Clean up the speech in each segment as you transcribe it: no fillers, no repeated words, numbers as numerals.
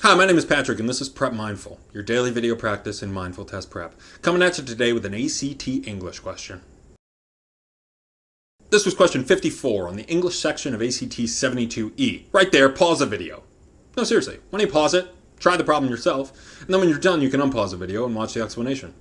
Hi, my name is Patrick, and this is Prep Mindful, your daily video practice in mindful test prep. Coming at you today with an ACT English question. This was question 54 on the English section of ACT 72E. Right there, pause the video. No, seriously, why don't you pause it, try the problem yourself, and then when you're done, you can unpause the video and watch the explanation.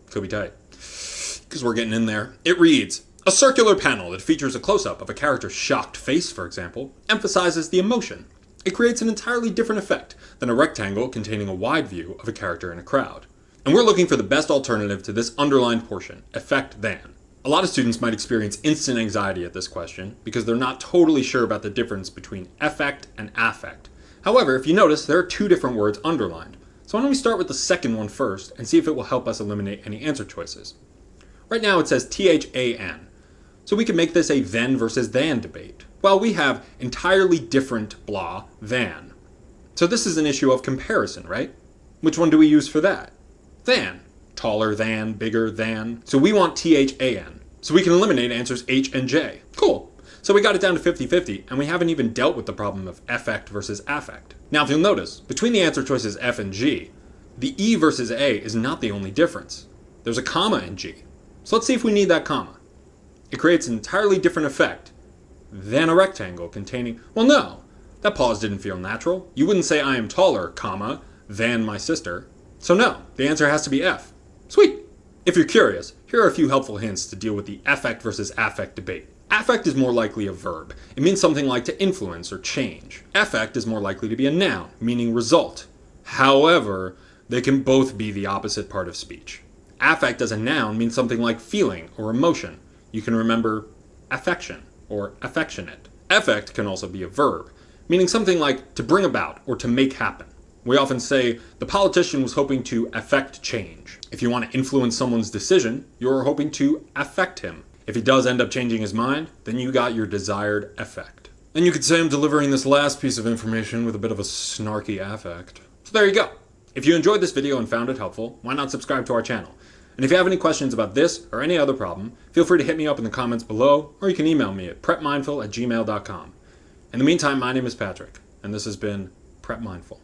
Could be tight. Because we're getting in there. It reads, a circular panel that features a close-up of a character's shocked face, for example, emphasizes the emotion. It creates an entirely different effect than a rectangle containing a wide view of a character in a crowd. And we're looking for the best alternative to this underlined portion, effect than. A lot of students might experience instant anxiety at this question because they're not totally sure about the difference between effect and affect. However, if you notice, there are two different words underlined. So why don't we start with the second one first and see if it will help us eliminate any answer choices. Right now it says THAN. So we can make this a then versus than debate. Well, we have entirely different blah than. So this is an issue of comparison, right? Which one do we use for that? Than. Taller than, bigger than. So we want THAN. So we can eliminate answers H and J. Cool. So we got it down to 50-50, and we haven't even dealt with the problem of effect versus affect. Now, if you'll notice, between the answer choices F and G, the E versus A is not the only difference. There's a comma in G. So let's see if we need that comma. It creates an entirely different effect than a rectangle containing, well, no, that pause didn't feel natural. You wouldn't say I am taller, comma, than my sister. So no, the answer has to be F. Sweet. If you're curious, here are a few helpful hints to deal with the effect versus affect debate. Affect is more likely a verb. It means something like to influence or change. Effect is more likely to be a noun, meaning result. However, they can both be the opposite part of speech. Affect as a noun means something like feeling or emotion. You can remember affection or affectionate. Effect can also be a verb, meaning something like to bring about or to make happen. We often say the politician was hoping to affect change. If you want to influence someone's decision, you're hoping to affect him. If he does end up changing his mind, then you got your desired effect. And you could say I'm delivering this last piece of information with a bit of a snarky affect. So there you go. If you enjoyed this video and found it helpful, why not subscribe to our channel? And if you have any questions about this or any other problem, feel free to hit me up in the comments below, or you can email me at prepmindful@gmail.com. In the meantime, my name is Patrick, and this has been Prep Mindful.